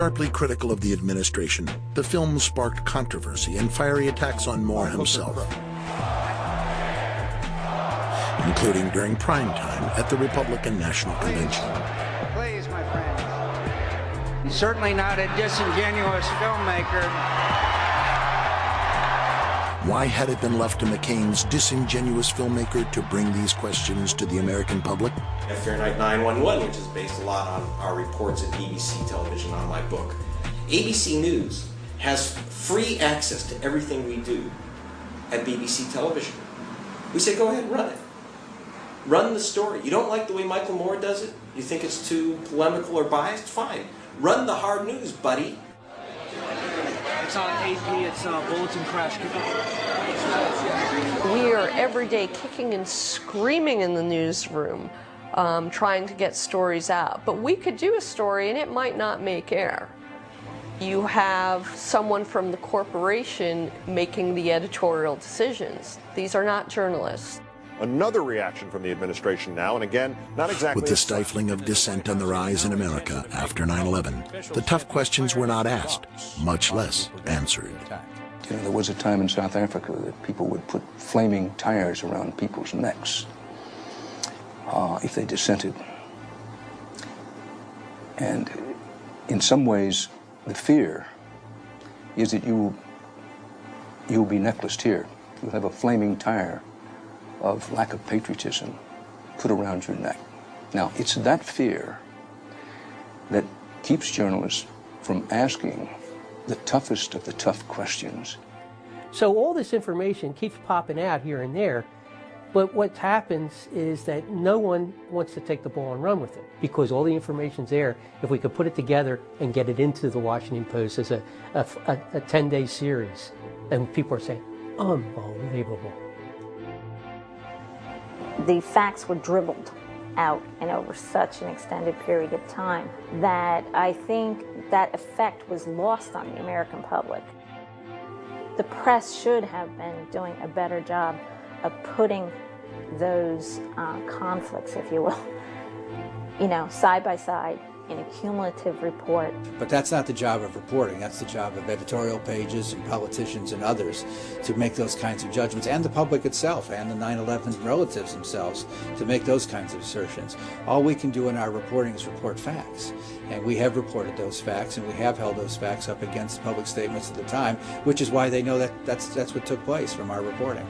Sharply critical of the administration, the film sparked controversy and fiery attacks on Moore himself, including during prime time at the Republican National Convention. Please, my friends. He's certainly not a disingenuous filmmaker. Why had it been left to McCain's disingenuous filmmaker to bring these questions to the American public? Fahrenheit 9/11, which is based a lot on our reports at BBC television on my book. ABC News has free access to everything we do at BBC television. We say, go ahead, run it. Run the story. You don't like the way Michael Moore does it? You think it's too polemical or biased? Fine. Run the hard news, buddy. It's on AP, it's Bulletin Crash. We are every day kicking and screaming in the newsroom, trying to get stories out. But we could do a story and it might not make air. You have someone from the corporation making the editorial decisions. These are not journalists. Another reaction from the administration now, and again, not exactly... With the stifling of dissent on the rise in America after 9/11, the tough questions were not asked, much less answered. You know, there was a time in South Africa that people would put flaming tires around people's necks if they dissented. And in some ways, the fear is that you'll be necklaced here. You'll have a flaming tire of lack of patriotism put around your neck. Now, it's that fear that keeps journalists from asking the toughest of the tough questions. So all this information keeps popping out here and there, but what happens is that no one wants to take the ball and run with it because all the information's there. If we could put it together and get it into the Washington Post as a 10-day series, and people are saying, unbelievable. The facts were dribbled out and over such an extended period of time that I think that effect was lost on the American public. The press should have been doing a better job of putting those conflicts, if you will, side by side in a cumulative report. But that's not the job of reporting. That's the job of editorial pages and politicians and others to make those kinds of judgments, and the public itself and the 9/11 relatives themselves to make those kinds of assertions. All we can do in our reporting is report facts. And we have reported those facts, and we have held those facts up against public statements at the time, which is why they know that that's what took place from our reporting.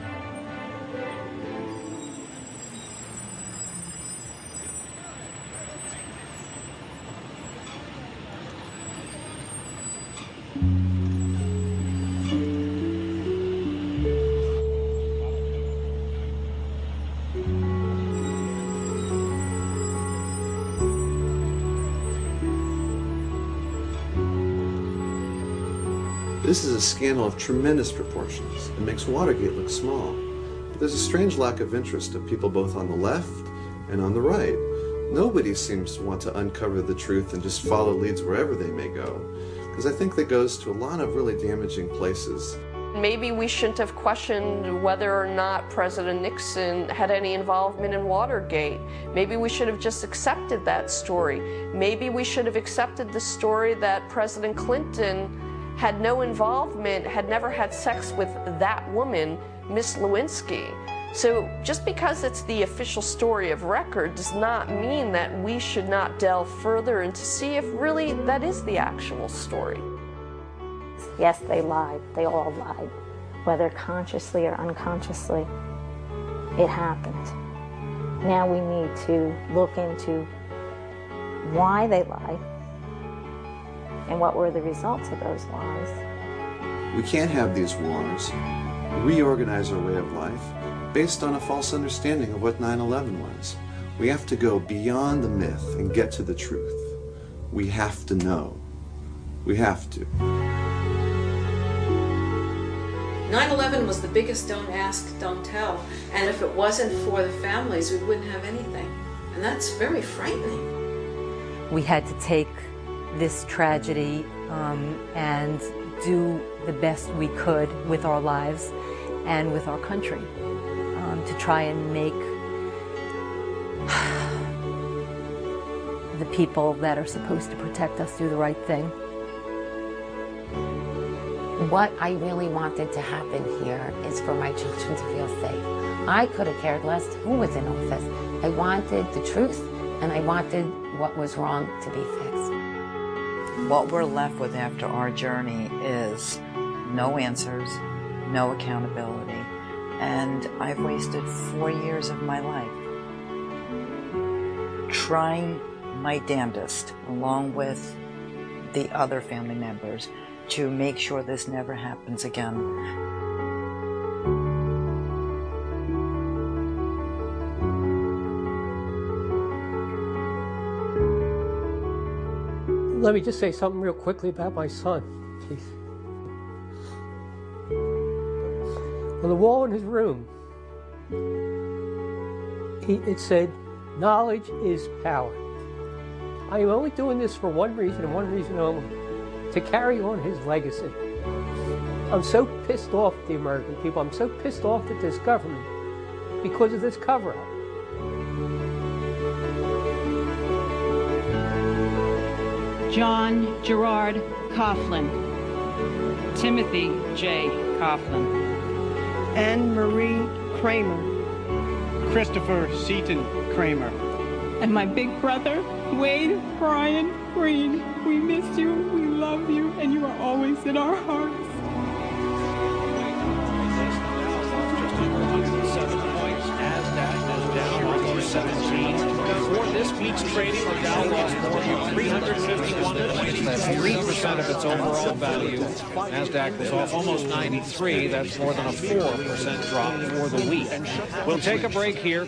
This is a scandal of tremendous proportions. It makes Watergate look small. But there's a strange lack of interest of people both on the left and on the right. Nobody seems to want to uncover the truth and just follow leads wherever they may go, because I think that goes to a lot of really damaging places. Maybe we shouldn't have questioned whether or not President Nixon had any involvement in Watergate. Maybe we should have just accepted that story. Maybe we should have accepted the story that President Clinton had no involvement, had never had sex with that woman, Miss Lewinsky. So just because it's the official story of record does not mean that we should not delve further and to see if really that is the actual story. Yes, they lied. They all lied. Whether consciously or unconsciously, it happened. Now we need to look into why they lied and what were the results of those lies. We can't have these wars, reorganize our way of life, based on a false understanding of what 9/11 was. We have to go beyond the myth and get to the truth. We have to know. We have to. 9/11 was the biggest don't ask, don't tell. And if it wasn't for the families, we wouldn't have anything. And that's very frightening. We had to take this tragedy and do the best we could with our lives and with our country to try and make the people that are supposed to protect us do the right thing. What I really wanted to happen here is for my children to feel safe. I could have cared less who was in office. I wanted the truth, and I wanted what was wrong to be fixed. What we're left with after our journey is no answers, no accountability, and I've wasted 4 years of my life trying my damnedest, along with the other family members, to make sure this never happens again. Let me just say something real quickly about my son, please. On the wall in his room, it said, "Knowledge is power." I am only doing this for one reason and one reason only, to carry on his legacy. I'm so pissed off at the American people. I'm so pissed off at this government because of this cover-up. John Gerard Coughlin. Timothy J. Coughlin. Anne Marie Kramer. Christopher Seaton Kramer. And my big brother, Wade Brian Green. We miss you, we love you, and you are always in our hearts. For this week's trading, the Dow lost more than 351 points. That's 3% of its overall value. NASDAQ was off almost 93. That's more than a 4% drop for the week. We'll take a break here.